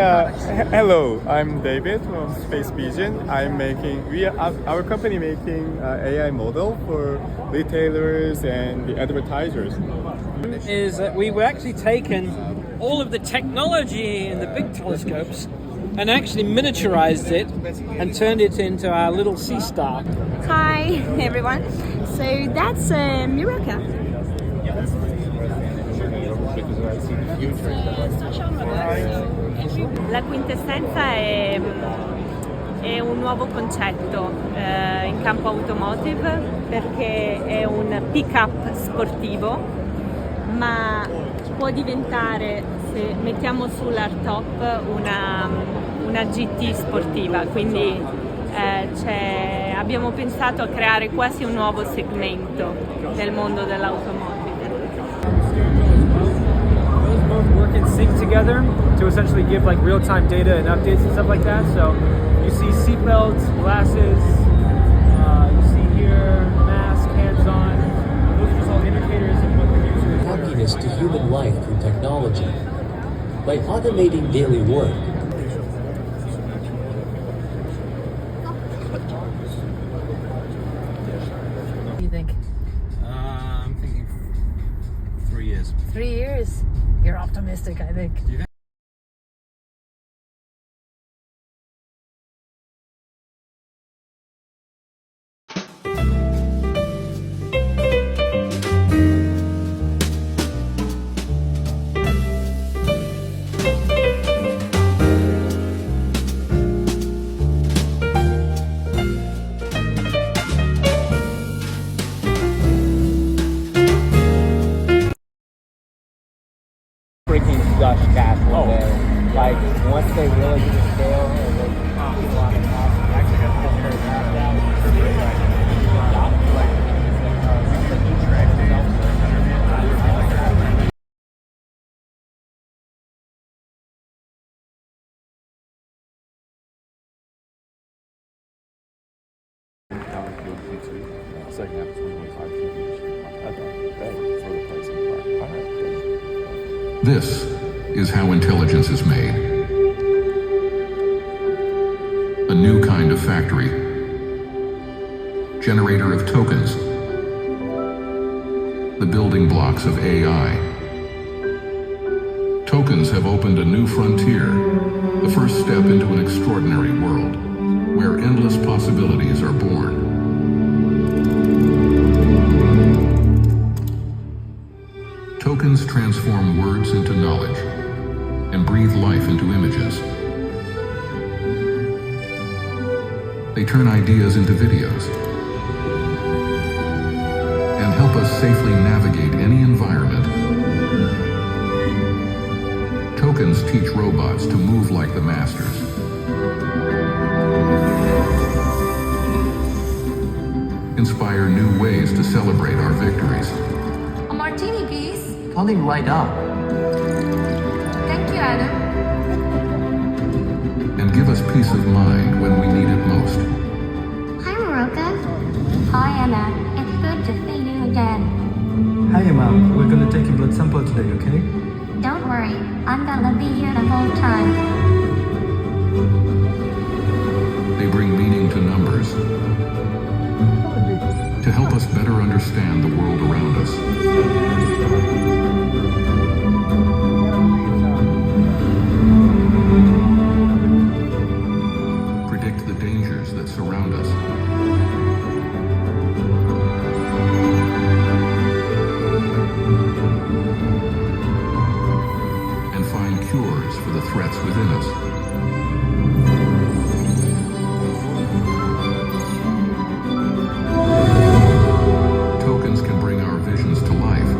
Hello, I'm David from Space Vision. Our company making AI model for retailers and the advertisers. Is that we've actually taken all of the technology in the big telescopes and actually miniaturized it and turned it into our little sea star. Hi everyone, so that's Miraca. La quintessenza è un nuovo concetto in campo automotive perché è un pick-up sportivo, ma può diventare, se mettiamo sull'hardtop, una GT sportiva, quindi abbiamo pensato a creare quasi un nuovo segmento nel mondo dell'automobile. Those both work in sync together to essentially give like real-time data and updates and stuff like that. So you see seatbelts, glasses, you see here mask, hands-on. Those are just all indicators of what the user is. Happiness to human life through technology by automating daily work. What do you think? I'm thinking 3 years. 3 years? You're optimistic, I think. Do you think? Freaking gush cash one day. Like, once they really get the scale and they get a lot of cost, actually got to carry that down. Second half of 2025 for the pricing part. This is how intelligence is made. A new kind of factory. Generator of tokens. The building blocks of AI. Tokens have opened a new frontier, the first step into an extraordinary world, where endless possibilities are born. Tokens transform words into knowledge and breathe life into images. They turn ideas into videos and help us safely navigate any environment. Tokens teach robots to move like the masters. Inspire new ways to celebrate our victories. A martini, please. Calling right up. Thank you, Adam. And give us peace of mind when we need it most. Hi, Moroka. Hi, Anna. It's good to see you again. Hi, Emma. We're gonna take your blood sample today, okay? Don't worry. I'm gonna be here the whole time. They bring meaning to numbers, to help us better understand the world around us. Predict the dangers that surround us. And find cures for the threats within us. Tokens can bring our visions to life.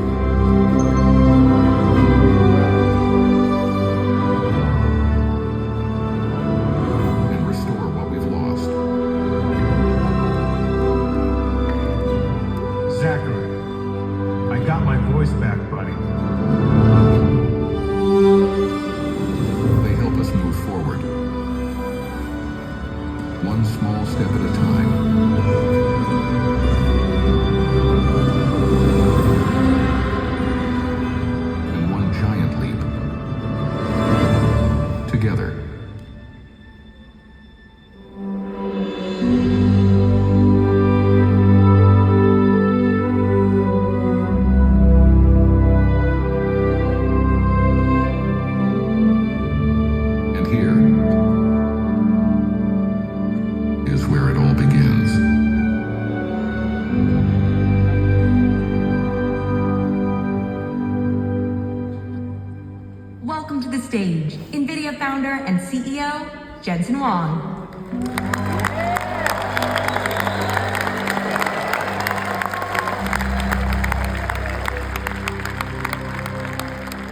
founder and CEO, Jensen Huang.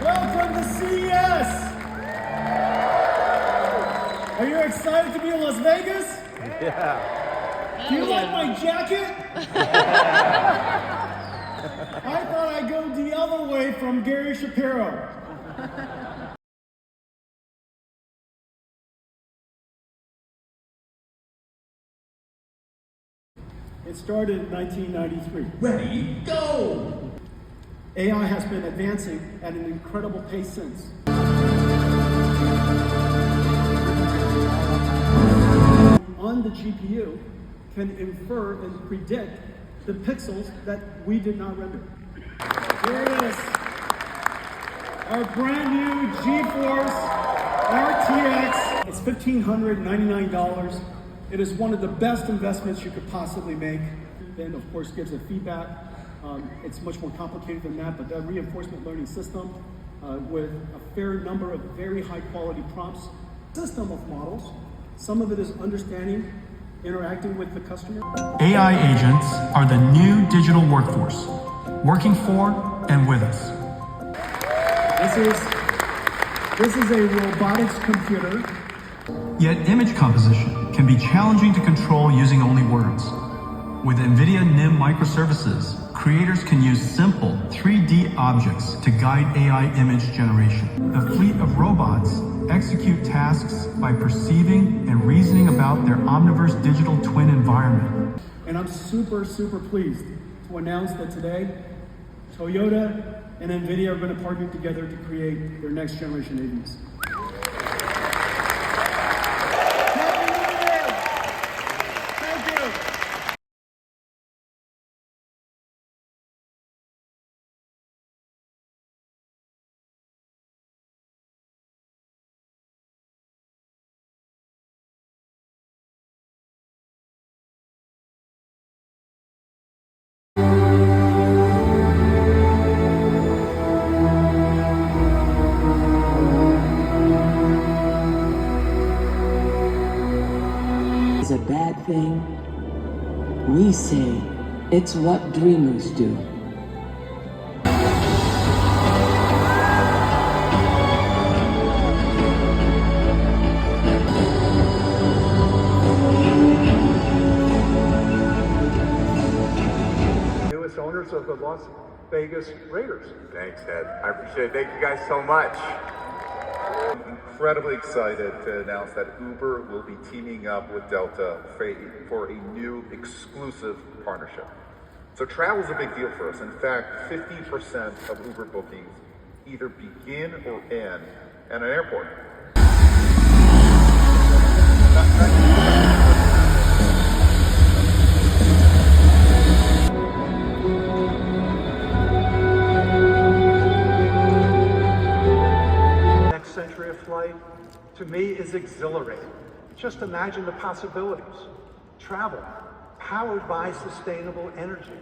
Welcome to CES! Are you excited to be in Las Vegas? Yeah. Do you like my jacket? I thought I'd go the other way from Gary Shapiro. It started in 1993. Ready, go! AI has been advancing at an incredible pace since. On the GPU can infer and predict the pixels that we did not render. Here it is. Our brand new GeForce RTX. It's $1,599. It is one of the best investments you could possibly make. Then, of course, gives it feedback. It's much more complicated than that, but that reinforcement learning system with a fair number of very high quality prompts. System of models. Some of it is understanding, interacting with the customer. AI agents are the new digital workforce, working for and with us. This is a robotics computer. Yet image composition can be challenging to control using only words. With Nvidia NIM microservices, creators can use simple 3D objects to guide AI image generation. The fleet of robots execute tasks by perceiving and reasoning about their omniverse digital twin environment. And I'm super pleased to announce that today, Toyota and Nvidia are going to partner together to create their next generation AVs. Is a bad thing? We say it's what dreamers do. Newest owners of the Las Vegas Raiders. Thanks, Ed. I appreciate it. Thank you guys so much. I'm incredibly excited to announce that Uber will be teaming up with Delta for a new exclusive partnership. So travel is a big deal for us. In fact, 50% of Uber bookings either begin or end at an airport. Century of flight, to me, is exhilarating. Just imagine the possibilities. Travel, powered by sustainable energy.